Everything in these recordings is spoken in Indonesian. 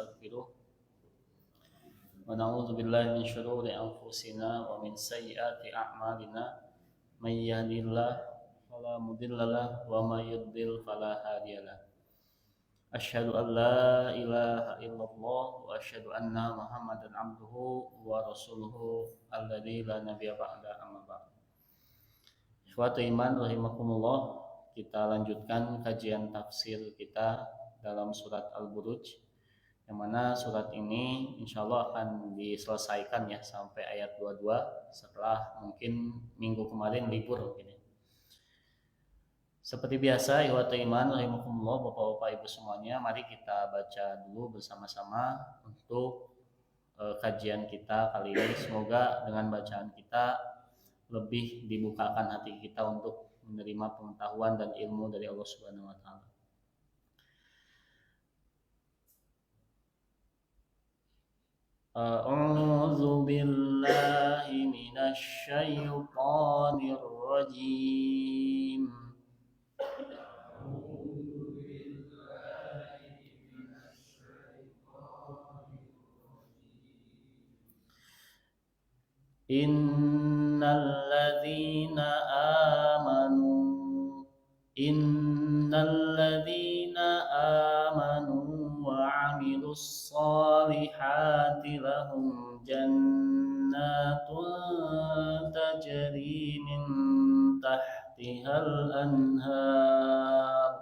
ونستغفره ونعوذ بالله من شرور أنفسنا ومن سيئات أعمالنا من يهده الله فلا مضل له ومن يضلل فلا هادي له أشهد أن لا إله إلا الله وأشهد أن محمدا عبده ورسوله الذي لا نبي بعده أما بعد. Ikhwatul iman rahimakumullah, kita lanjutkan kajian tafsir kita dalam surat Al-Buruj, yang mana surat ini insyaallah akan diselesaikan ya sampai ayat 22 setelah mungkin minggu kemarin libur mungkin. Seperti biasa, ikhwatul iman rahimakumullah, Bapak-bapak Ibu semuanya, mari kita baca dulu bersama-sama untuk kajian kita kali ini. Semoga dengan bacaan kita lebih dibukakan hati kita untuk menerima pengetahuan dan ilmu dari Allah Subhanahu wa taala. A'udzu billahi minasy syaithanir rajim. Innal ladzina amanu wa 'amilus shalihati lahum jannatun tajri min tahtihal anhar.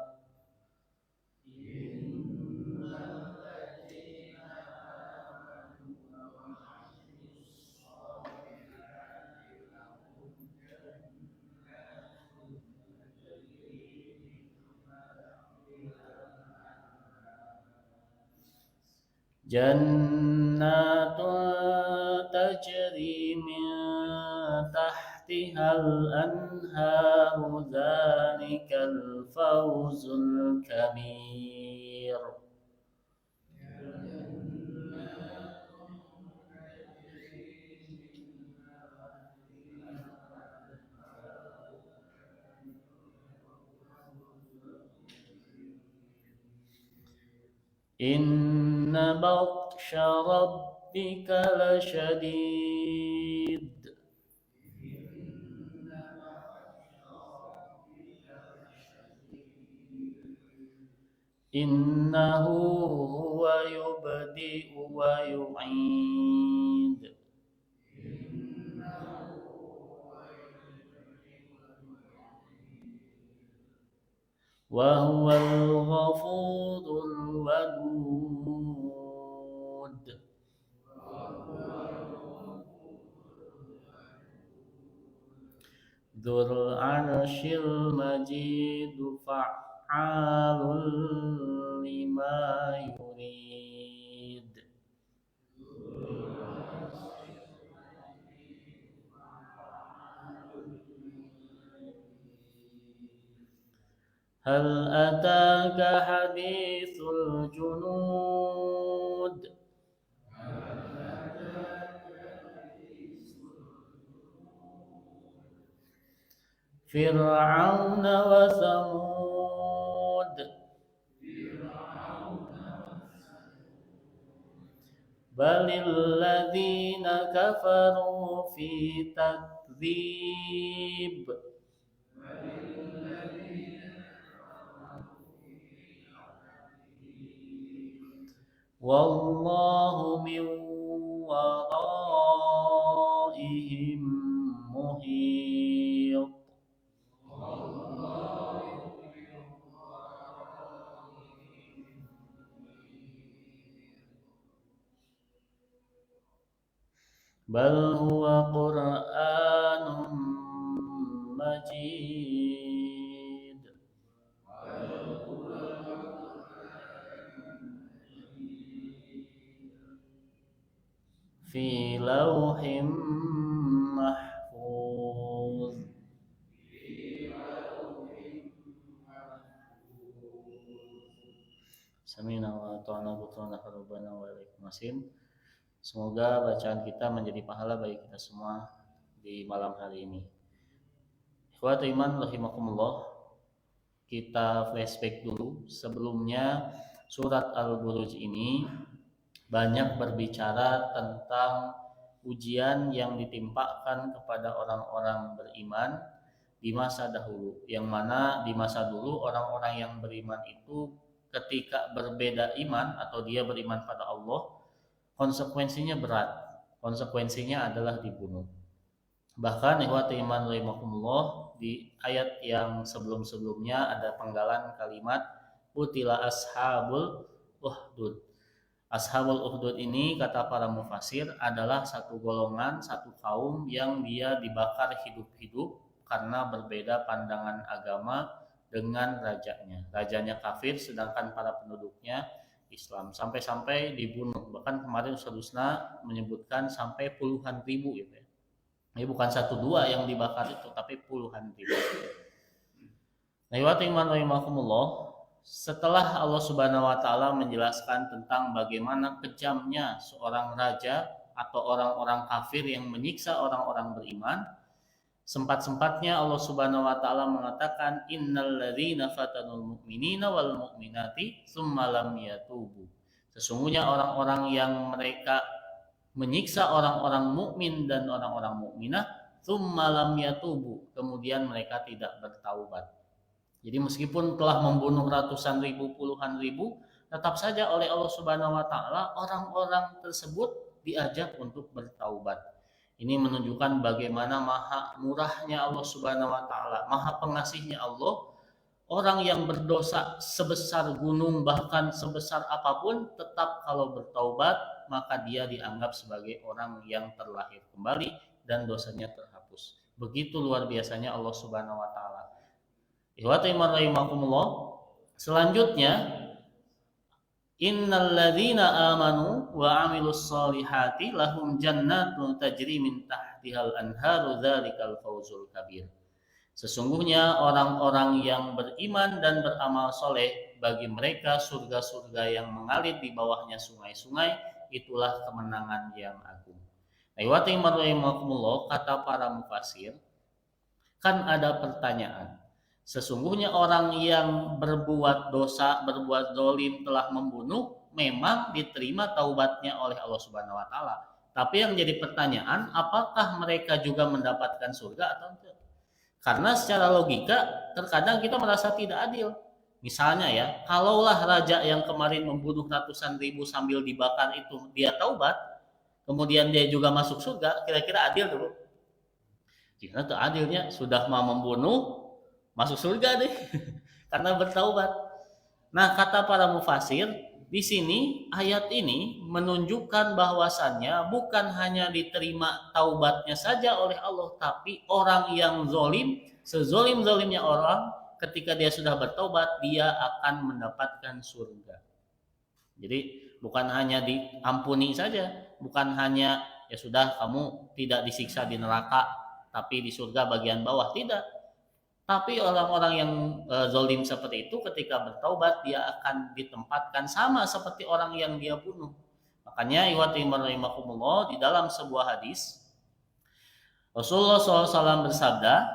Jannatun tajri min tahtihal anharu dzalikal fawzul kabir. Inna batsha rabbika lasyadid. Innahu huwa yubdi'u wa yu'id. Wa huwal ghafurul wadud. Dzul arsyil majid fa'alul lima yurid. Hal ataka hadithul junud. Fir'aun wa Thamud. Balil ladzina kafaru fi takdzib. Wallahu min waraihim muhit. Bal huwa Qur'anun majid. Fi lawhim mahfuz. Samina wa ta'ana butrana harubana wa ilaikum masin. Semoga bacaan kita menjadi pahala bagi kita semua di malam hari ini. Ikhwatul iman rahimakumullah, kita flashback dulu. Sebelumnya surat Al-Buruj ini banyak berbicara tentang ujian yang ditimpakan kepada orang-orang beriman di masa dahulu, yang mana di masa dulu orang-orang yang beriman itu ketika berbeda iman atau dia beriman pada Allah, konsekuensinya berat. Konsekuensinya adalah dibunuh. Bahkan ikhwati iman rahimakumullah, di ayat yang sebelum-sebelumnya ada penggalan kalimat utila ashabul uhdud. Ashabul uhdud ini kata para mufasir adalah satu golongan, satu kaum yang dia dibakar hidup-hidup karena berbeda pandangan agama dengan rajanya. Rajanya kafir sedangkan para penduduknya Islam. Sampai-sampai dibunuh. Bahkan kemarin Ustaz Husna menyebutkan sampai puluhan ribu gitu ya. Ini bukan satu dua yang dibakar itu, tapi puluhan ribu. Setelah Allah Subhanahu wa taala menjelaskan tentang bagaimana kejamnya seorang raja atau orang-orang kafir yang menyiksa orang-orang beriman, sempat-sempatnya Allah Subhanahu wa taala mengatakan innalladzina fatanul mu'minina wal mu'minati tsumma lam yatubu. Sesungguhnya orang-orang yang mereka menyiksa orang-orang mukmin dan orang-orang mukminah tsumma lam yatubu, kemudian mereka tidak bertaubat. Jadi meskipun telah membunuh ratusan ribu, puluhan ribu, tetap saja oleh Allah Subhanahu wa taala orang-orang tersebut diajak untuk bertaubat. Ini menunjukkan bagaimana maha murahnya Allah Subhanahu wa taala, maha pengasihnya Allah. Orang yang berdosa sebesar gunung bahkan sebesar apapun, tetap kalau bertaubat maka dia dianggap sebagai orang yang terlahir kembali dan dosanya terhapus. Begitu luar biasanya Allah Subhanahu wa taala. Ikhwati rahimakumullah. Selanjutnya, innalladzina amanu wa 'amilus solihati lahum jannatun tajri min tahtihal anharu dzalikal fawzul kabir. Sesungguhnya orang-orang yang beriman dan beramal soleh, bagi mereka surga-surga yang mengalir di bawahnya sungai-sungai, itulah kemenangan yang agung. Ikhwati rahimakumullah, kata para mufasir, kan ada pertanyaan. Sesungguhnya orang yang berbuat dosa, berbuat zalim, telah membunuh, memang diterima taubatnya oleh Allah Subhanahu wa taala. Tapi yang jadi pertanyaan, apakah mereka juga mendapatkan surga atau tidak? Karena secara logika terkadang kita merasa tidak adil. Misalnya ya, kalaulah raja yang kemarin membunuh ratusan ribu sambil dibakar itu dia taubat, kemudian dia juga masuk surga, kira-kira adil dulu? Jika itu adilnya sudah mau membunuh, masuk surga deh karena bertaubat. Nah, kata para mufasir, di sini ayat ini menunjukkan bahwasannya bukan hanya diterima taubatnya saja oleh Allah, tapi orang yang zalim, sezalim-zalimnya orang, ketika dia sudah bertaubat, dia akan mendapatkan surga. Jadi bukan hanya diampuni saja, bukan hanya ya sudah kamu tidak disiksa di neraka, tapi di surga bagian bawah, tidak. Tapi orang-orang yang zalim seperti itu ketika bertaubat dia akan ditempatkan sama seperti orang yang dia bunuh. Makanya ikhwati rahimakumullah, di dalam sebuah hadis Rasulullah SAW bersabda,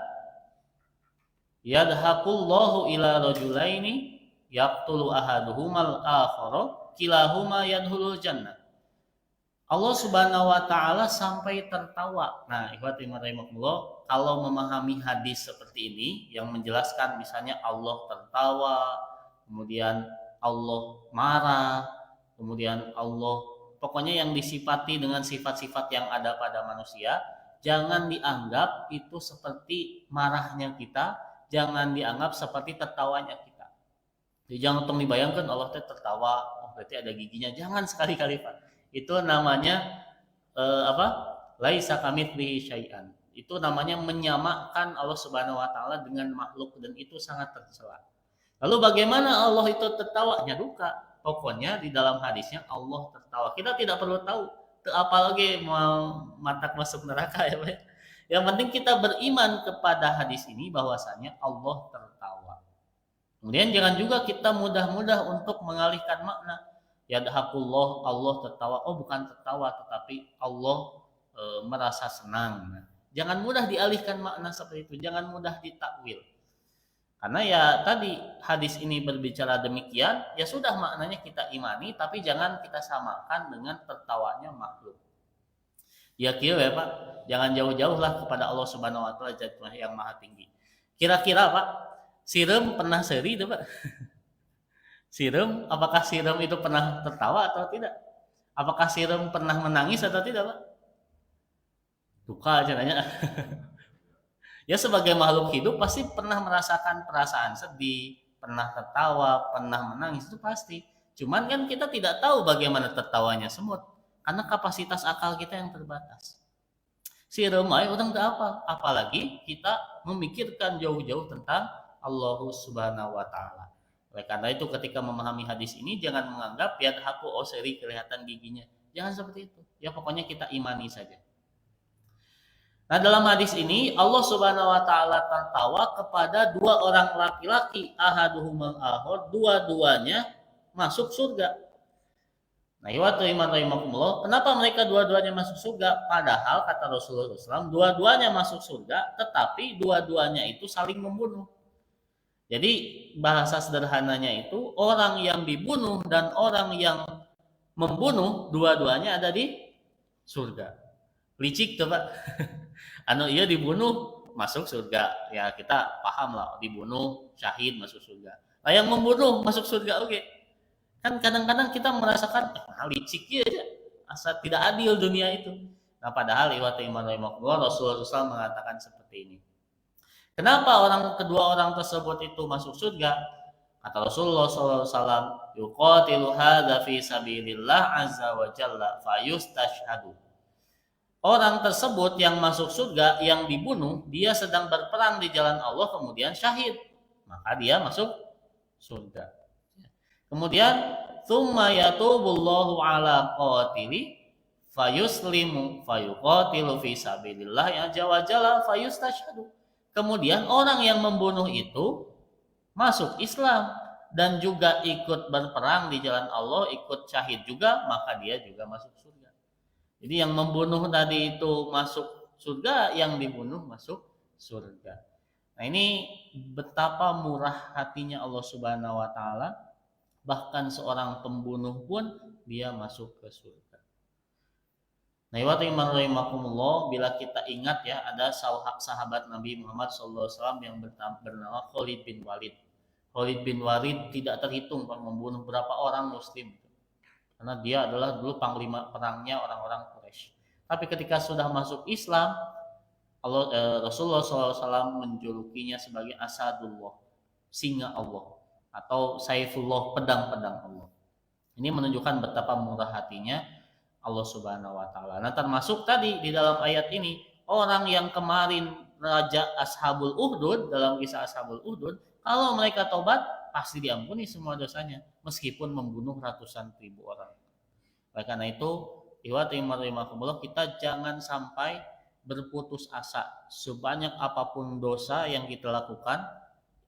yadhaqullahu ila rajulaini yaqtulu ahaduhumal akhara kilahuma yadkhulul jannah. Allah Subhanahu wa taala sampai tertawa. Nah, ikhwati rahimakumullah, kalau memahami hadis seperti ini yang menjelaskan misalnya Allah tertawa, kemudian Allah marah, kemudian Allah pokoknya yang disifati dengan sifat-sifat yang ada pada manusia, jangan dianggap itu seperti marahnya kita, jangan dianggap seperti tertawanya kita. Jadi jangan dibayangkan Allah tertawa, oh berarti ada giginya. Jangan sekali-kali, Pak. Itu namanya laisa kamitslihi syai'an. Itu namanya menyamakan Allah Subhanahu wa taala dengan makhluk, dan itu sangat tercela. Lalu bagaimana Allah itu tertawanya? Duka. Pokoknya di dalam hadisnya Allah tertawa. Kita tidak perlu tahu apalagi mau matak masuk neraka ya, Pak. Yang penting kita beriman kepada hadis ini bahwasanya Allah tertawa. Kemudian jangan juga kita mudah-mudah untuk mengalihkan makna. Yadhaqullah, Allah tertawa. Oh, bukan tertawa, tetapi Allah merasa senang. Jangan mudah dialihkan makna seperti itu, jangan mudah ditakwil. Karena ya tadi hadis ini berbicara demikian, ya sudah maknanya kita imani, tapi jangan kita samakan dengan tertawanya makhluk. Ya kira ya Pak, jangan jauh-jauh lah kepada Allah Subhanahu Wa Taala Zat yang maha tinggi. Kira-kira Pak, Sirem pernah seri itu Pak? Sirem, apakah Sirem itu pernah tertawa atau tidak? Apakah Sirem pernah menangis atau tidak Pak? Duka aja nanya. Ya sebagai makhluk hidup pasti pernah merasakan perasaan sedih, pernah tertawa, pernah menangis, itu pasti. Cuman kan kita tidak tahu bagaimana tertawanya semut karena kapasitas akal kita yang terbatas. Si remai orang tak apa, apalagi kita memikirkan jauh-jauh tentang Allah Subhanahu wa taala. Oleh karena itu ketika memahami hadis ini jangan menganggap ya aku seri kelihatan giginya. Jangan seperti itu. Ya pokoknya kita imani saja. Nah dalam hadis ini Allah Subhanahu wa taala tertawa kepada dua orang laki-laki, ahaduhumul akhar, dua-duanya masuk surga. Nah, iwatu iman rahimakumullah, kenapa mereka dua-duanya masuk surga? Padahal kata Rasulullah SAW, dua-duanya masuk surga, tetapi dua-duanya itu saling membunuh. Jadi bahasa sederhananya itu orang yang dibunuh dan orang yang membunuh dua-duanya ada di surga. Licik tuh Pak. Anu iya dibunuh masuk surga. Ya kita paham lah, dibunuh syahid masuk surga. Nah yang membunuh masuk surga oke. Kan kadang-kadang kita merasakan licik ya asa tidak adil dunia itu. Nah padahal iwatu iman rahimakumullah Rasulullah SAW mengatakan seperti ini. Kenapa kedua orang tersebut itu masuk surga? Kata Rasulullah SAW, yuqatilu hadza fi sabilillah azza wa jalla fayustashhadu. Orang tersebut yang masuk surga, yang dibunuh, dia sedang berperang di jalan Allah kemudian syahid. Maka dia masuk surga. Kemudian tsumma yatubullahu ala qatili fayuslimu fayuqatilu fi sabilillah azza wa jalla fayustashhadu. Kemudian orang yang membunuh itu masuk Islam dan juga ikut berperang di jalan Allah, ikut syahid juga, maka dia juga masuk surga. Jadi yang membunuh tadi itu masuk surga, yang dibunuh masuk surga. Nah ini betapa murah hatinya Allah Subhanahu wa taala, bahkan seorang pembunuh pun dia masuk ke surga. Nah, iwatu iman rahimakumullah, bila kita ingat ya ada sahabat Nabi Muhammad SAW yang bernama Khalid bin Walid. Khalid bin Walid tidak terhitung membunuh berapa orang muslim. Karena dia adalah dulu panglima perangnya orang-orang Quraisy. Tapi ketika sudah masuk Islam, Rasulullah SAW menjulukinya sebagai Asadullah, singa Allah, atau Saifullah, pedang-pedang Allah. Ini menunjukkan betapa murah hatinya Allah Subhanahu wa taala. Nah, termasuk tadi di dalam ayat ini orang yang kemarin Raja Ashabul Uhdud, dalam kisah Ashabul Uhdud, kalau mereka tobat pasti diampuni semua dosanya meskipun membunuh ratusan ribu orang. Oleh karena itu, iwatu iman rahimakumullah, kita jangan sampai berputus asa. Sebanyak apapun dosa yang kita lakukan,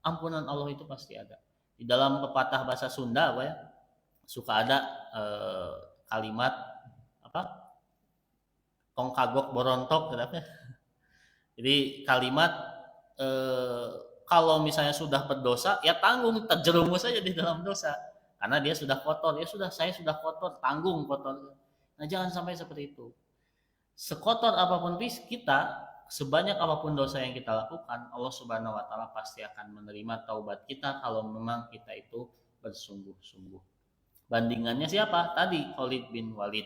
ampunan Allah itu pasti ada. Di dalam pepatah bahasa Sunda apa ya, suka ada kalimat apa? Tong kagok borontok gitu. Jadi kalimat kalau misalnya sudah berdosa, ya tanggung, terjerumus saja di dalam dosa. Karena dia sudah kotor, ya sudah saya sudah kotor, tanggung kotor. Nah jangan sampai seperti itu. Sekotor apapun kita, sebanyak apapun dosa yang kita lakukan, Allah Subhanahu wa taala pasti akan menerima taubat kita kalau memang kita itu bersungguh-sungguh. Bandingannya siapa? Tadi Khalid bin Walid.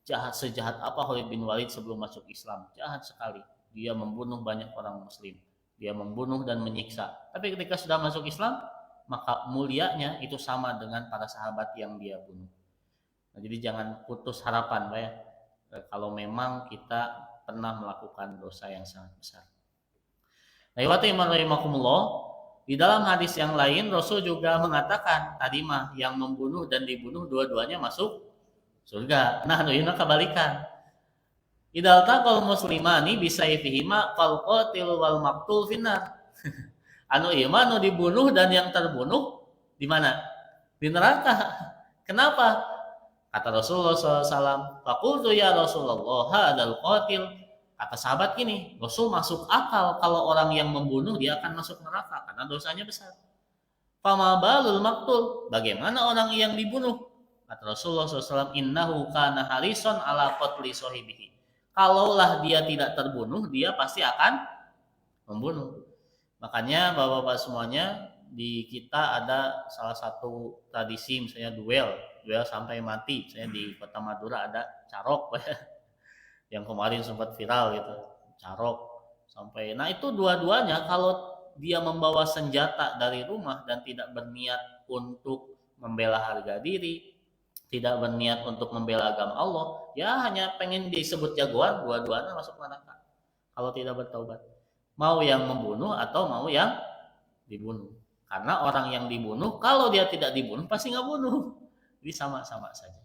Jahat sejahat apa Khalid bin Walid sebelum masuk Islam? Jahat sekali. Dia membunuh banyak orang muslim. Dia membunuh dan menyiksa. Tapi ketika sudah masuk Islam, maka mulianya itu sama dengan para sahabat yang dia bunuh. Nah, jadi jangan putus harapan, Pak ya. Kalau memang kita pernah melakukan dosa yang sangat besar. Nah, iwatu iman rahimakumullah, di dalam hadis yang lain Rasul juga mengatakan tadi mah yang membunuh dan dibunuh dua-duanya masuk surga. Nah, ini kebalikan. Idal taqal muslimani bisayfihima fal qatil wal maqtul finnar. Anu ieu mah anu dibunuh dan yang terbunuh di mana? Di neraka. Kenapa? Kata Rasulullah SAW, faqultu ya Rasulullah hadal qatil. Kata sahabat gini, Rasul masuk akal kalau orang yang membunuh dia akan masuk neraka karena dosanya besar. Fama balul maktul, bagaimana orang yang dibunuh? Kata Rasulullah SAW, innahu kana harison ala qatli sahibihi. Kalaulah dia tidak terbunuh, dia pasti akan membunuh. Makanya bapak-bapak semuanya, di kita ada salah satu tradisi misalnya duel sampai mati. Misalnya di Kota Madura ada carok yang kemarin sempat viral gitu, carok sampai. Nah itu dua-duanya kalau dia membawa senjata dari rumah dan tidak berniat untuk membela harga diri, tidak berniat untuk membela agama Allah, ya hanya pengen disebut jagoan, dua-duanya masuk neraka kalau tidak bertaubat. Mau yang membunuh atau mau yang dibunuh. Karena orang yang dibunuh, kalau dia tidak dibunuh pasti nggak bunuh. Jadi sama-sama saja.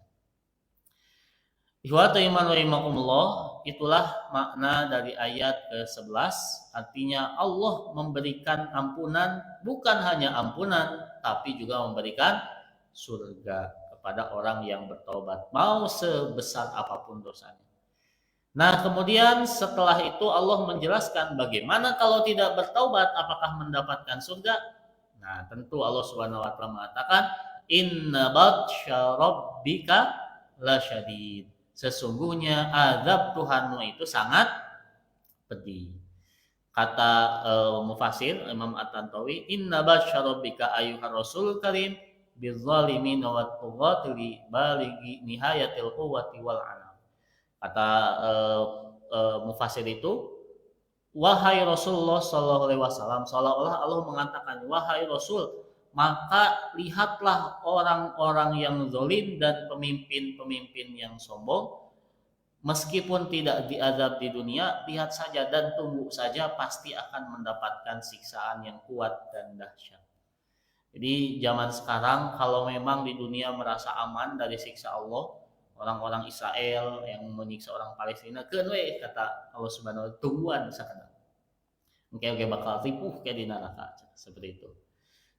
Ikhwata iman rahimakumullah, itulah makna dari ayat ke-11. Artinya Allah memberikan ampunan, bukan hanya ampunan, tapi juga memberikan surga kepada orang yang bertobat, mau sebesar apapun dosanya. Nah, kemudian setelah itu Allah menjelaskan bagaimana kalau tidak bertaubat, apakah mendapatkan surga? Nah, tentu Allah Subhanahu wa taala mengatakan, "Inna batsya rabbika lasyadid." Sesungguhnya azab Tuhanmu itu sangat pedih. Kata mufasir Imam At-Tantawi, "Inna batsya rabbika ayyuhar rasul karim bizzalimin wa tughati balighi nihayatil quwwati wal anam." Kata mufasir itu, wahai Rasulullah Shallallahu Alaihi Wasallam, seolah-olah Allah mengatakan, wahai Rasul, maka lihatlah orang-orang yang zalim dan pemimpin-pemimpin yang sombong, meskipun tidak diazab di dunia, lihat saja dan tunggu saja, pasti akan mendapatkan siksaan yang kuat dan dahsyat. Jadi zaman sekarang kalau memang di dunia merasa aman dari siksa Allah, orang-orang Israel yang menyiksa orang Palestina, kenwe kata Allah Subhanahu wa taala, tungguan sakana. Oke bakal ripuh kayak di neraka seperti itu.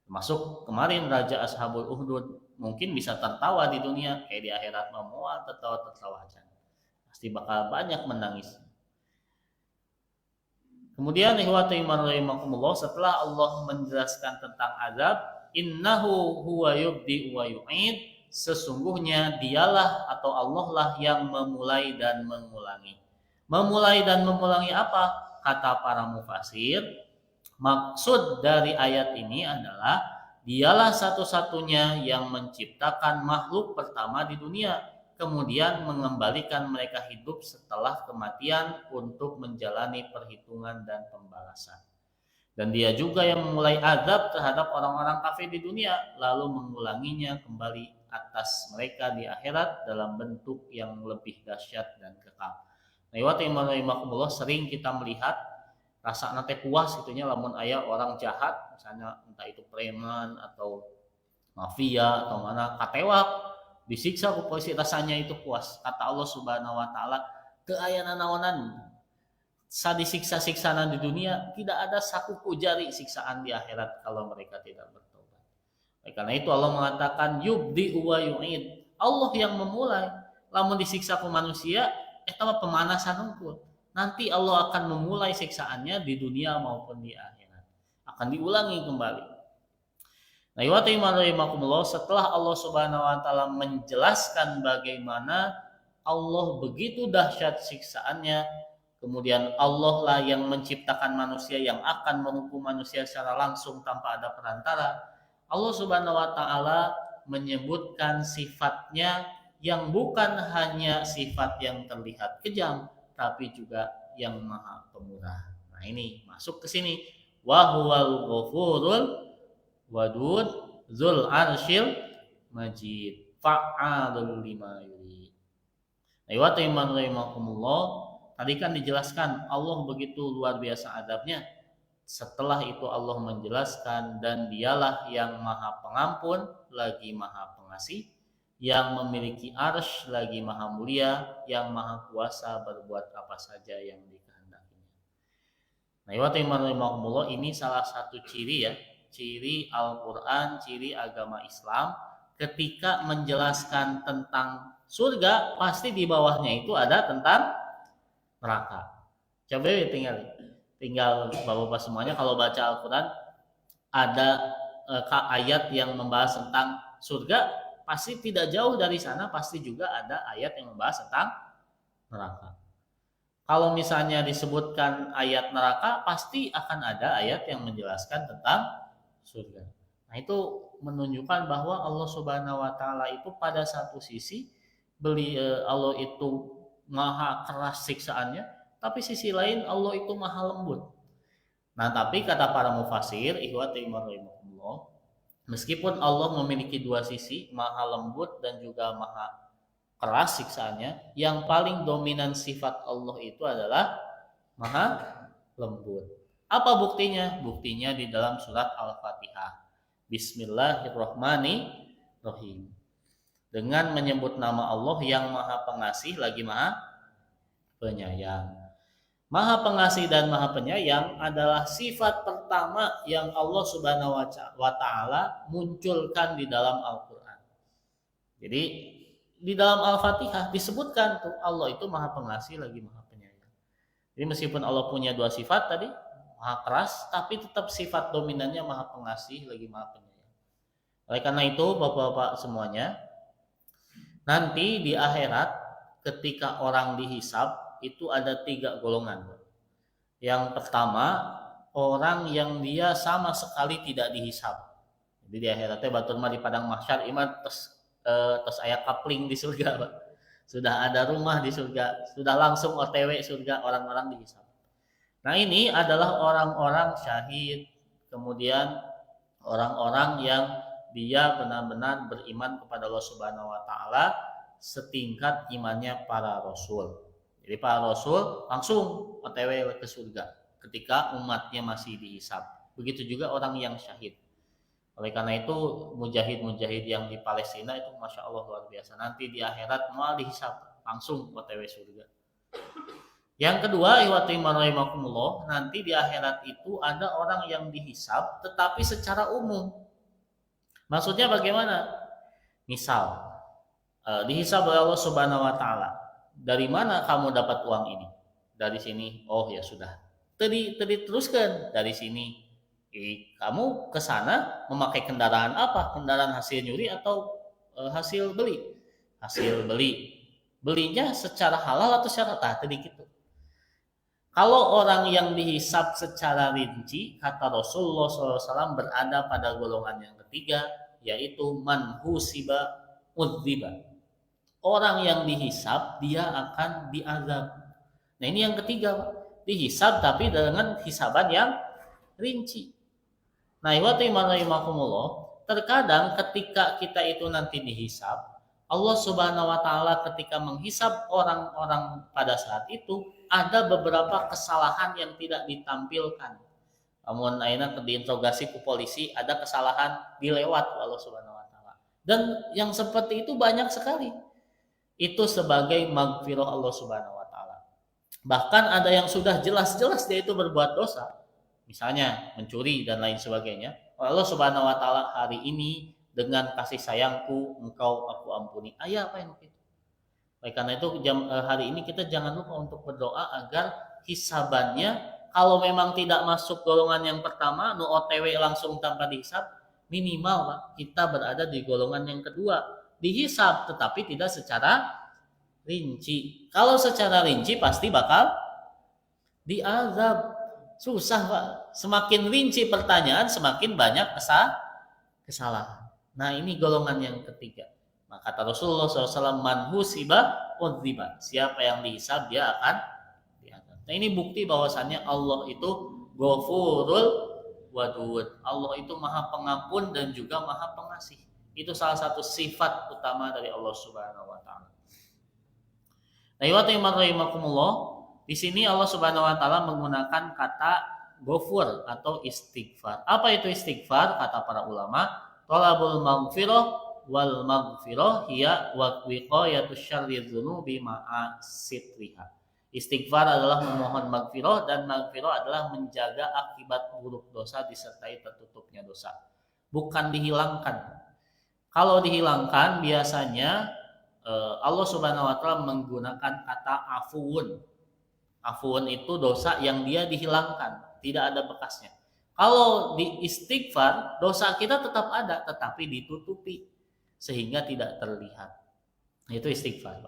Termasuk kemarin Raja Ashabul Uhdud mungkin bisa tertawa di dunia, kayak di akhirat memual tertawa aja. Pasti bakal banyak menangis. Kemudian ikhwatu iman rahimakumullah, setelah Allah menjelaskan tentang azab, innahu huwa yubdi wa yu'id, sesungguhnya dialah atau Allah lah yang memulai dan mengulangi. Memulai dan mengulangi apa? Kata para mufasir, maksud dari ayat ini adalah dialah satu-satunya yang menciptakan makhluk pertama di dunia, kemudian mengembalikan mereka hidup setelah kematian untuk menjalani perhitungan dan pembalasan. Dan dia juga yang memulai azab terhadap orang-orang kafir di dunia, lalu mengulanginya kembali atas mereka di akhirat dalam bentuk yang lebih dahsyat dan kekal. Nah, sering kita melihat rasa nate puas itunya lamun aya orang jahat, misalnya entah itu preman atau mafia atau mana, katewak disiksa ku polisi, rasanya itu puas. Kata Allah Subhanahu wa taala, teu aya nanaonan sadisiksa-siksaan di dunia, tidak ada sakuku jari siksaan di akhirat kalau mereka tidak bertobat. Karena itu Allah mengatakan yubdi wa yu'id. Allah yang memulai. Lamun disiksa ku manusia, eta mah pemanasan unggul. Nanti Allah akan memulai siksaannya di dunia maupun di akhirat. Akan diulangi kembali. Nah, setelah Allah Subhanahu wa taala menjelaskan bagaimana Allah begitu dahsyat siksaannya, kemudian Allah lah yang menciptakan manusia yang akan menghukum manusia secara langsung tanpa ada perantara. Allah Subhanahu wa taala menyebutkan sifatnya yang bukan hanya sifat yang terlihat kejam, tapi juga yang maha pemurah. Nah, ini masuk ke sini. Wa huwal ghafurul wadud dzul arsyil majid fa'alul lima yurid. Ayat iman rahimakumullah, tadi kan dijelaskan Allah begitu luar biasa adabnya. Setelah itu Allah menjelaskan, dan dialah yang maha pengampun lagi maha pengasih, yang memiliki arsy lagi maha mulia, yang maha kuasa berbuat apa saja yang dikehendakinya. Nah, iman ini salah satu ciri ya, ciri Al-Quran, ciri agama Islam. Ketika menjelaskan tentang surga, pasti di bawahnya itu ada tentang neraka. Coba ya tinggal Bapak-bapak semuanya kalau baca Al-Qur'an ada ayat yang membahas tentang surga, pasti tidak jauh dari sana pasti juga ada ayat yang membahas tentang neraka. Kalau misalnya disebutkan ayat neraka, pasti akan ada ayat yang menjelaskan tentang surga. Nah, itu menunjukkan bahwa Allah Subhanahu wa taala itu pada satu sisi Allah itu maha keras siksaannya, tapi sisi lain Allah itu maha lembut. Nah, tapi kata para mufasir, ikhwati rahimahumullah, meskipun Allah memiliki dua sisi, maha lembut dan juga maha keras siksaannya, yang paling dominan sifat Allah itu adalah maha lembut. Apa buktinya? Buktinya di dalam surat Al-Fatihah. Bismillahirrahmanirrahim. Dengan menyebut nama Allah yang maha pengasih lagi maha penyayang. Maha pengasih dan maha penyayang adalah sifat pertama yang Allah Subhanahu wa taala munculkan di dalam Al-Qur'an. Jadi di dalam Al-Fatihah disebutkan tuh Allah itu maha pengasih lagi maha penyayang. Jadi meskipun Allah punya dua sifat tadi, maha keras, tapi tetap sifat dominannya maha pengasih lagi maha penyayang. Oleh karena itu Bapak-bapak semuanya, nanti di akhirat ketika orang dihisab itu ada 3 golongan. Yang pertama, orang yang dia sama sekali tidak dihisab. Jadi di akhiratnya batur mah di padang mahsyar iman terus aya kapling di surga, Pak. Sudah ada rumah di surga, sudah langsung OTW surga, orang-orang dihisab. Nah, ini adalah orang-orang syahid, kemudian orang-orang yang dia benar-benar beriman kepada Allah Subhanahu wa taala setingkat imannya para rasul. Jadi para rasul langsung OTW ke surga ketika umatnya masih dihisab. Begitu juga orang yang syahid. Oleh karena itu mujahid-mujahid yang di Palestina itu Masya Allah luar biasa. Nanti di akhirat mau dihisab langsung OTW surga. Yang kedua, iwatimaraimakumullah, nanti di akhirat itu ada orang yang dihisab tetapi secara umum. Maksudnya bagaimana? Misal dihisab oleh Allah Subhanahu wa taala. Dari mana kamu dapat uang ini? Dari sini. Oh ya sudah. Tadi teruskan dari sini. Kamu ke sana memakai kendaraan apa? Kendaraan hasil nyuri atau hasil beli? Hasil beli. Belinya secara halal atau secara tadi gitu. Kalau orang yang dihisab secara rinci, kata Rasulullah SAW berada pada golongan yang ketiga, yaitu man husiba udziba. Orang yang dihisab dia akan diazab. Nah, ini yang ketiga, dihisab tapi dengan hisaban yang rinci. Nah, iwatimaraimakumullah, terkadang ketika kita itu nanti dihisab, Allah Subhanahu wa taala ketika menghisab orang-orang pada saat itu ada beberapa kesalahan yang tidak ditampilkan. Namun akhirnya diinterogasi ke polisi, ada kesalahan dilewat Allah Subhanahu wa taala. Dan yang seperti itu banyak sekali. Itu sebagai magfirah Allah Subhanahu wa taala. Bahkan ada yang sudah jelas-jelas dia itu berbuat dosa, misalnya mencuri dan lain sebagainya. Allah Subhanahu wa taala hari ini dengan kasih sayangku engkau aku ampuni. Apa yang itu? Oleh karena itu hari ini kita jangan lupa untuk berdoa agar hisabannya kalau memang tidak masuk golongan yang pertama, nu OTW langsung tanpa dihisab, minimal Pak, kita berada di golongan yang kedua. Dihisab tetapi tidak secara rinci. Kalau secara rinci pasti bakal diazab. Susah Pak. Semakin rinci pertanyaan semakin banyak kesalahan. Nah, ini golongan yang ketiga. Maka kata Rasulullah SAW, man husiba udziba. Siapa yang dihisab dia akan diazab. Nah, ini bukti bahwasannya Allah itu Ghafurul Wadud. Allah itu Maha Pengampun dan juga Maha Pengasih. Itu salah satu sifat utama dari Allah Subhanahu wa taala. Nah, rahimakumullah, di sini Allah Subhanahu wa taala menggunakan kata ghafur atau istighfar. Apa itu istighfar? Kata para ulama, talabul maghfirah wal maghfirah hiya wiqayatus syarri dzunubi ma'a sitriha. Istighfar adalah memohon maghfirah dan maghfirah adalah menjaga akibat buruk dosa disertai tertutupnya dosa. Bukan dihilangkan. Kalau dihilangkan biasanya Allah Subhanahu wa taala menggunakan kata afuun. Afun itu dosa yang dia dihilangkan, tidak ada bekasnya. Kalau di istighfar, dosa kita tetap ada, tetapi ditutupi sehingga tidak terlihat. Itu istighfar.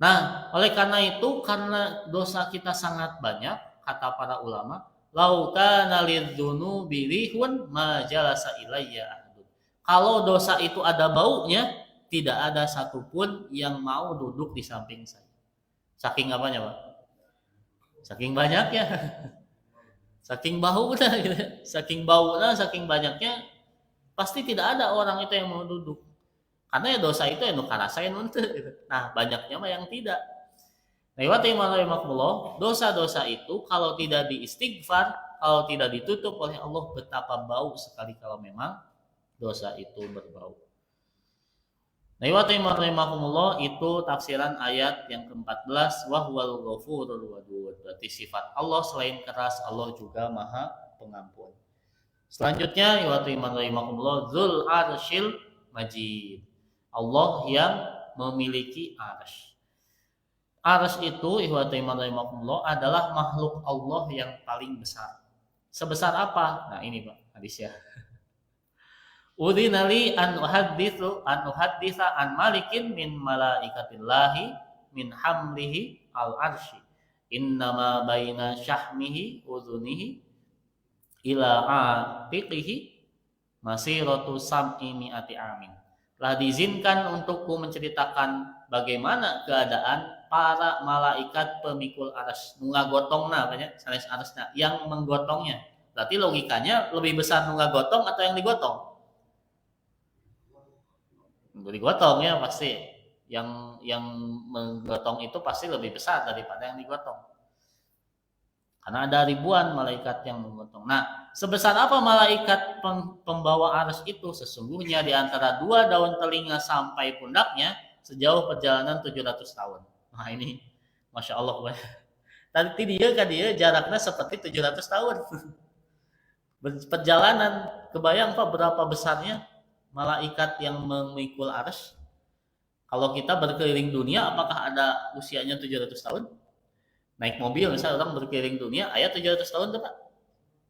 Nah, oleh karena itu, karena dosa kita sangat banyak, kata para ulama, lau kana lidzunubi rihun ma jalasa ilayya ahadun. Kalau dosa itu ada baunya, tidak ada satupun yang mau duduk di samping saya. Saking apanya, Pak? Saking banyaknya, saking baunya, gitu. Saking baunya, saking banyaknya, pasti tidak ada orang itu yang mau duduk. Karena ya dosa itu yang ngerasain untuk. Nah, banyaknya mah yang tidak. Nah, dosa-dosa itu kalau tidak diistighfar, kalau tidak ditutup oleh Allah, betapa bau sekali kalau memang dosa itu berbau. Nah, itu tafsiran ayat yang ke-14, wa huwal ghafurur wadud. Berarti sifat Allah selain keras, Allah juga Maha Pengampun. Selanjutnya, Dzul Arsyil Majid. Allah yang memiliki arsy. Arsy itu adalah makhluk Allah yang paling besar. Sebesar apa? Nah, ini Pak hadis ya. Udhinali an uhadditsa an malikin min malaikatillahi min hamlihi al arsy. Innama baina syahmihi udhunihi ila atiqihi masiratu sab'i mi'ati amin. Telah diizinkan untukku menceritakan bagaimana keadaan para malaikat pemikul arsy. Ngagotongna banyak sanes arsna yang menggotongnya. Berarti logikanya lebih besar ngagotong atau yang digotong? Digotong ya pasti. Yang menggotong itu pasti lebih besar daripada yang digotong. Karena ada ribuan malaikat yang menggotong. Nah, sebesar apa malaikat pembawa arsy itu? Sesungguhnya di antara dua daun telinga sampai pundaknya sejauh perjalanan 700 tahun. Nah ini, Masya Allah. Tadi dia jaraknya seperti 700 tahun. Perjalanan, kebayang Pak berapa besarnya malaikat yang memikul arsy? Kalau kita berkeliling dunia, apakah ada usianya 700 tahun? Naik mobil misalnya orang berkeliling dunia ayat 700 tahun tuh Pak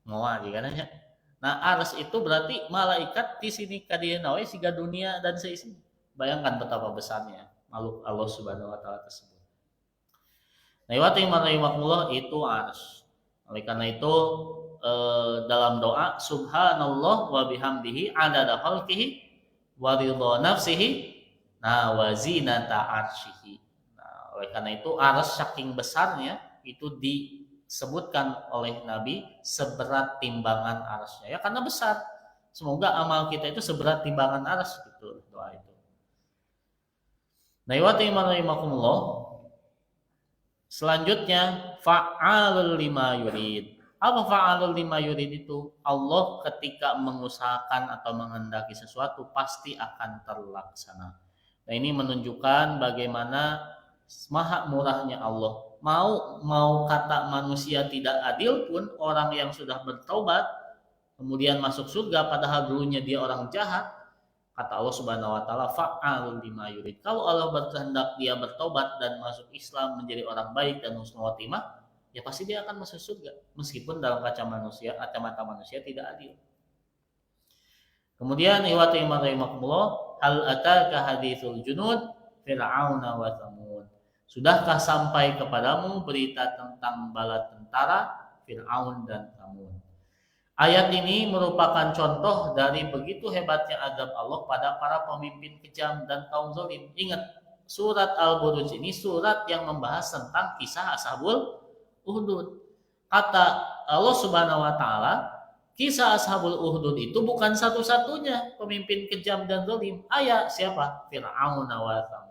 ngoa juga nanya. Nah arsy itu berarti malaikat di sini kadieu we siga dunia dan seisi. Bayangkan betapa besarnya makhluk Allah Subhanahu wa taala tersebut. Nah rahimahullah itu arsy. Oleh karena itu dalam doa subhanallah wa bihamdihi adada khalqihi wa ridha nafsihi wa zinata arsyihi. Oleh karena itu arsy saking besarnya itu disebutkan oleh Nabi seberat timbangan arsy. Ya karena besar. Semoga amal kita itu seberat timbangan arsy gitu doa itu. Nah, rahimakumullah. Selanjutnya fa'alul lima yurid. Apa fa'alul lima yurid itu? Allah ketika mengusahakan atau menghendaki sesuatu pasti akan terlaksana. Nah, ini menunjukkan bagaimana maha murahnya Allah. Mau kata manusia tidak adil pun orang yang sudah bertobat kemudian masuk surga padahal dulunya dia orang jahat, kata Allah Subhanahu wa taala fa'alul lima yurid. Kalau Allah berkehendak dia bertobat dan masuk Islam menjadi orang baik dan husnul khotimah, ya pasti dia akan masuk surga meskipun dalam kacamata manusia tidak adil. Kemudian rahimakumullah, hal ataka haditsul junud fir'auna wa tsamud. Sudahkah sampai kepadamu berita tentang bala tentara Fir'aun dan Tsamud? Ayat ini merupakan contoh dari begitu hebatnya azab Allah pada para pemimpin kejam dan kaum zalim. Ingat, surat Al-Buruj ini surat yang membahas tentang kisah Ashabul Uhdud. Kata Allah Subhanahu wa taala, kisah Ashabul Uhdud itu bukan satu-satunya pemimpin kejam dan zalim. Ayat siapa? Fir'aun wa Tsamud.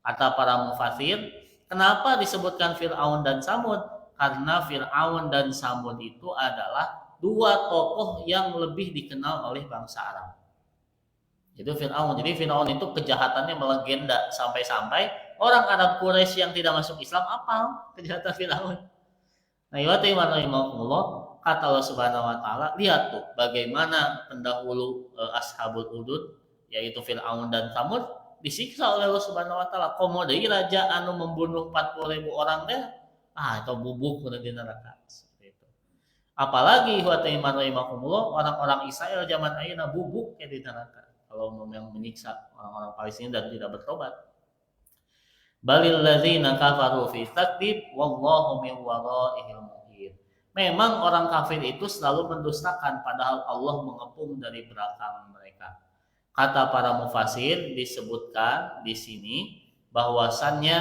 Kata para mufassir, kenapa disebutkan Fir'aun dan Tsamud? Karena Fir'aun dan Tsamud itu adalah dua tokoh yang lebih dikenal oleh bangsa Arab. Itu Fir'aun. Jadi Fir'aun itu kejahatannya melegenda sampai-sampai orang Arab Quraisy yang tidak masuk Islam apa kejahatan Fir'aun. Nah, kata Allah Subhanahu wa taala, lihat tuh bagaimana pendahulu Ashabul Uhdud yaitu Fir'aun dan Tsamud disiksa oleh Allah Subhanahu wa taala. Komo deui raja anu membunuh 40.000 orang teh atau bubuk di neraka. Seperti itu. Apalagi orang-orang Israel zaman ayeuna bubuk di neraka kalau memang menyiksa orang-orang Palestina dan tidak bertobat. Balil ladzina kafaru fi takdzib wallahu min waraihim muhit. Memang orang kafir itu selalu mendustakan padahal Allah mengepung dari belakang mereka. Kata para mufasir disebutkan di sini bahwasannya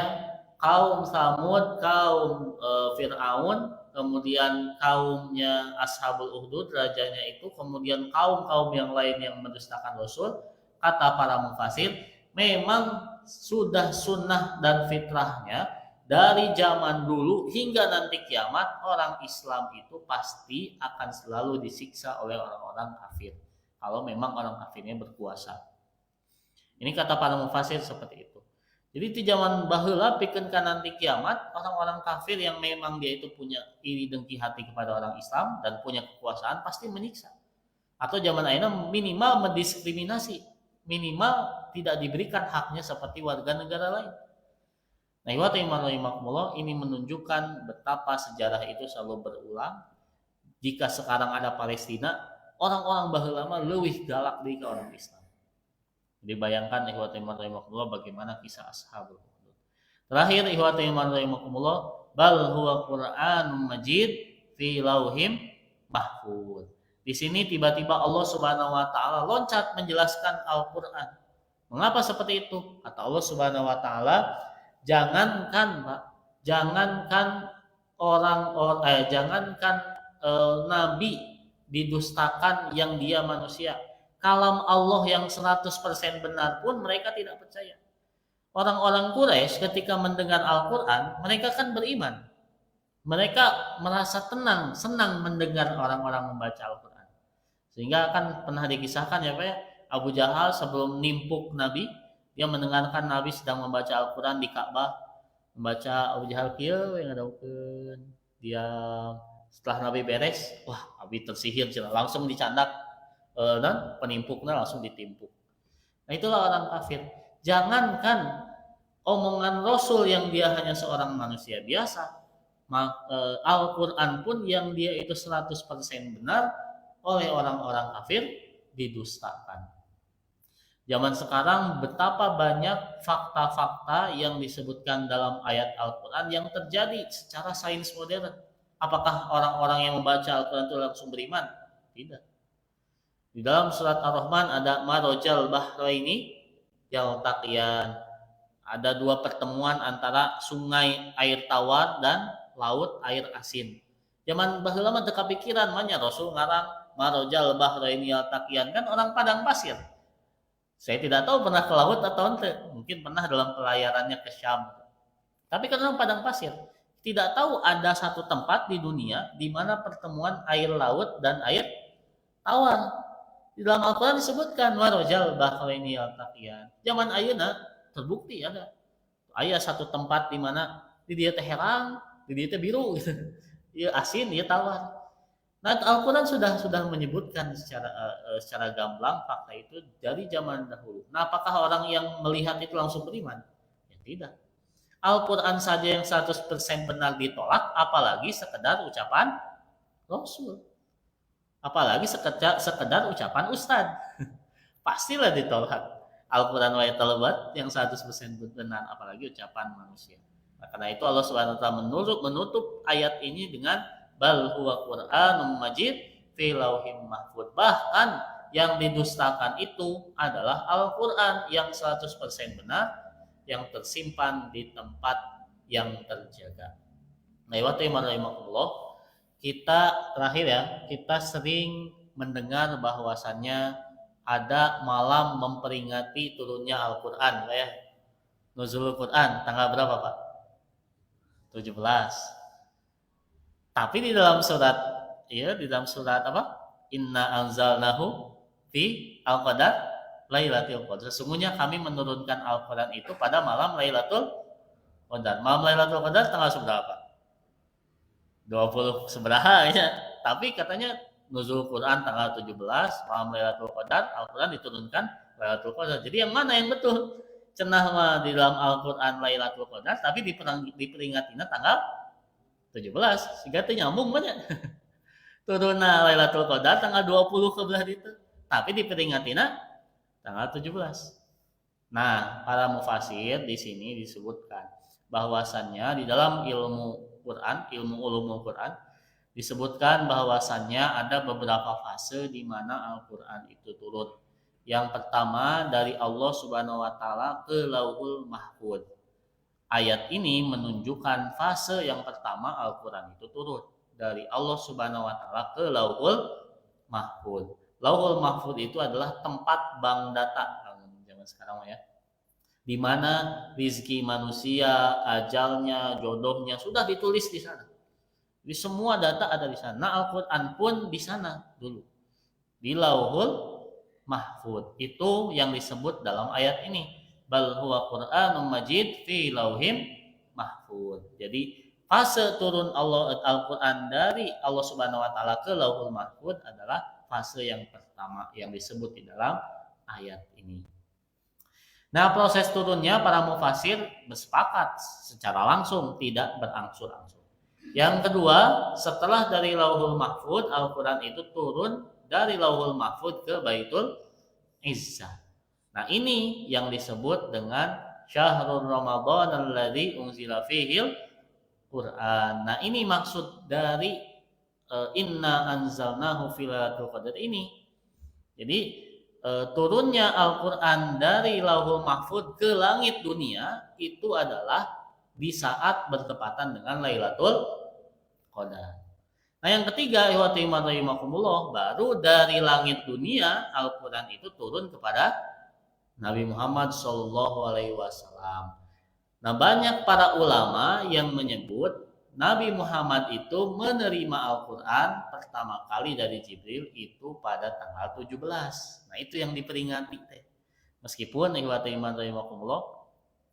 kaum Samud, kaum Fir'aun, kemudian kaumnya Ashabul Ukhdud, rajanya itu, kemudian kaum-kaum yang lain yang mendustakan Rasul, kata para mufasir, memang sudah sunnah dan fitrahnya dari zaman dulu hingga nanti kiamat orang Islam itu pasti akan selalu disiksa oleh orang-orang kafir kalau memang orang kafirnya berkuasa. Ini kata para mufasir seperti itu. Jadi di zaman baheula pikeun ka nanti kiamat orang-orang kafir yang memang dia itu punya iri dengki hati kepada orang Islam dan punya kekuasaan pasti menyiksa. Atau zaman ayeuna minimal mendiskriminasi, minimal tidak diberikan haknya seperti warga negara lain. Nah, ini menunjukkan betapa sejarah itu selalu berulang. Jika sekarang ada Palestina, orang-orang baheula mah leuwih galak deui ka orang Islam. Jadi bayangkan bagaimana kisah Ashabul Ukhdud. Terakhir bal huwa Qur'anun Majid fi lauhim mahfuz. Di sini tiba-tiba Allah Subhanahu wa taala loncat menjelaskan Al-Qur'an. Mengapa seperti itu? Kata Allah Subhanahu wa taala, jangankan nabi didustakan yang dia manusia. Kalam Allah yang 100% benar pun mereka tidak percaya. Orang-orang Quraisy ketika mendengar Al-Qur'an, mereka kan beriman. Mereka merasa senang mendengar orang-orang membaca Al-Qur'an. Sehingga kan pernah dikisahkan ya Pak ya, Abu Jahal sebelum nimpuk Nabi, dia mendengarkan Nabi sedang membaca Al-Quran di Ka'bah, membaca Abu Jahal kieu yang ngadaukeun. Dia setelah Nabi beres, wah Abi tersihir langsung dicandak dan penimpuknya langsung ditimpuk. Nah itulah orang kafir. Jangankan omongan Rasul yang dia hanya seorang manusia biasa, Al-Quran pun yang dia itu 100% benar oleh orang-orang kafir didustakan. Zaman sekarang betapa banyak fakta-fakta yang disebutkan dalam ayat Al-Quran yang terjadi secara sains modern. Apakah orang-orang yang membaca Al-Quran itu langsung beriman? Tidak. Di dalam surat Ar-Rahman ada marojal bahraini yaltaqiyan. Ada dua pertemuan antara sungai air tawar dan laut air asin. Zaman baheula mah teu kapikiran mah nya Rasul ngarang marojal bahraini yaltaqiyan, kan orang padang pasir. Saya tidak tahu pernah ke laut atau ente, mungkin pernah dalam pelayarannya ke Syam. Tapi kan orang padang pasir, tidak tahu ada satu tempat di dunia di mana pertemuan air laut dan air tawar. Di dalam Al-Quran disebutkan marojal bahraini yaltaqiyan. Zaman ayeuna terbukti ada. Aya satu tempat di mana di dia teh herang, di dia teh biru gitu. Ieu asin, ieu tawar. Nah, Al-Quran sudah menyebutkan secara gamblang fakta itu dari zaman dahulu. Nah, apakah orang yang melihat itu langsung beriman? Ya tidak. Al-Quran saja yang 100% benar ditolak, apalagi sekedar ucapan Rasul. Apalagi sekedar ucapan Ustad. Pastilah ditolak. Al-Quran wa talabat yang 100% benar, apalagi ucapan manusia. Nah, karena itu Allah Subhanahu wa taala menutup ayat ini dengan bal huwa Qur'anun Majid fi lauhim mahfuz. Bahkan yang didustakan itu adalah Al-Qur'an yang 100% benar, yang tersimpan di tempat yang terjaga. Nah, Allah, kita terakhir ya, kita sering mendengar bahwasannya ada malam memperingati turunnya Al-Qur'an ya. Nuzulul Qur'an tanggal berapa, Pak? 17. Tapi di dalam surat apa? Inna anzalnahu fi al-qadar Lailatul Qadar. Sesungguhnya kami menurunkan Al-Qur'an itu pada malam Lailatul Qadar. Malam Lailatul Qadar tanggal seberapa? 20 seberapa ya. Tapi katanya nuzul Quran tanggal 17, malam Lailatul Qadar, Al-Qur'an diturunkan Lailatul Qadar. Jadi yang mana yang betul? Cenah mah di dalam Al-Qur'an Lailatul Qadar, tapi diperingatinya tanggal 17 siga teh nyambung banyak. Turunna Lailatul Qadar tanggal 20 ke belah itu, tapi diperingatina tanggal 17. Nah, para mufasir di sini disebutkan bahwasannya di dalam ilmu Quran, ilmu ulumul Quran disebutkan bahwasannya ada beberapa fase di mana Al-Qur'an itu turun. Yang pertama dari Allah Subhanahu wa taala ke Lauhul Mahfuz. Ayat ini menunjukkan fase yang pertama Al-Qur'an itu turun dari Allah Subhanahu wa taala ke Lauhul Mahfuz. Lauhul Mahfuz itu adalah tempat bank data zaman sekarang ya. Di mana rizki manusia, ajalnya, jodohnya sudah ditulis di sana. Jadi semua data ada di sana. Nah, Al-Qur'an pun di sana dulu. Di Lauhul Mahfuz. Itu yang disebut dalam ayat ini. Bal huwa Qur'anun Majid fi Lauhim Mahfuz. Jadi fase turun Al-Qur'an dari Allah Subhanahu wa taala ke Lauhul Mahfuz adalah fase yang pertama yang disebut di dalam ayat ini. Nah, proses turunnya para mufasir bersepakat secara langsung, tidak berangsur-angsur. Yang kedua, setelah dari Lauhul Mahfuz, Al-Qur'an itu turun dari Lauhul Mahfuz ke Baitul Izzah. Nah, ini yang disebut dengan Syahrul Ramadan alladzi unzila fihil Qur'an. Nah, ini maksud dari inna anzalnahu fi lailatul qadar ini. Jadi turunnya Al-Qur'an dari Lauhul Mahfuz ke langit dunia itu adalah di saat bertepatan dengan Lailatul Qadar. Nah, yang ketiga, rahimakumullah, baru dari langit dunia Al-Qur'an itu turun kepada Nabi Muhammad SAW. Nah, banyak para ulama yang menyebut Nabi Muhammad itu menerima Al-Qur'an pertama kali dari Jibril itu pada tanggal 17. Nah, itu yang diperingati teh. Meskipun rahimakumullah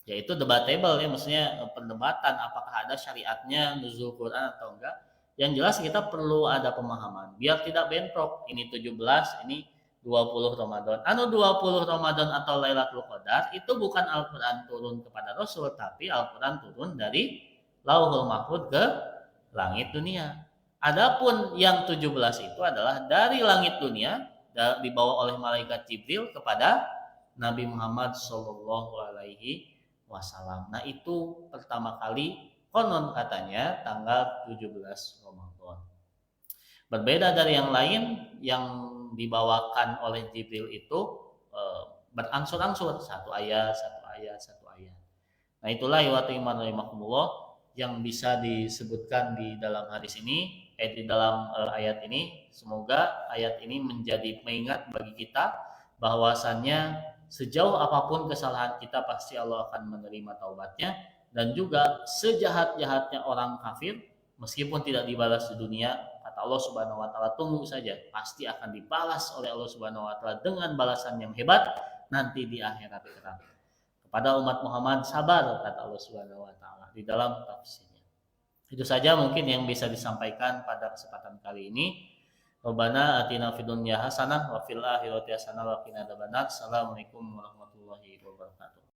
yaitu debatable ya, maksudnya perdebatan apakah ada syariatnya nuzul Quran atau enggak. Yang jelas kita perlu ada pemahaman biar tidak bentrok. Ini 17, ini 20 Ramadan. 20 Ramadan atau Lailatul Qadar itu bukan Al-Qur'an turun kepada Rasul, tapi Al-Qur'an turun dari Lauhul Mahfuz ke langit dunia. Adapun yang 17 itu adalah dari langit dunia dibawa oleh malaikat Jibril kepada Nabi Muhammad SAW. Nah, itu pertama kali konon katanya tanggal 17 Ramadan. Berbeda dari yang lain yang dibawakan oleh Jibril itu berangsur-angsur, satu ayat. Nah, itulah rahimakumullah yang bisa disebutkan di dalam hadis ini, di dalam ayat ini. Semoga ayat ini menjadi pengingat bagi kita bahwasannya sejauh apapun kesalahan kita pasti Allah akan menerima taubatnya, dan juga sejahat-jahatnya orang kafir meskipun tidak dibalas di dunia, kata Allah Subhanahu wa taala, tunggu saja, pasti akan dibalas oleh Allah Subhanahu wa taala dengan balasan yang hebat nanti di akhirat kelak. Kepada umat Muhammad sabar, kata Allah Subhanahu wa taala di dalam tafsirnya. Itu saja mungkin yang bisa disampaikan pada kesempatan kali ini. Rabbana atina fid dunya hasanah wa fil akhirati hasanah wa qina adzabannar. Assalamualaikum warahmatullahi wabarakatuh.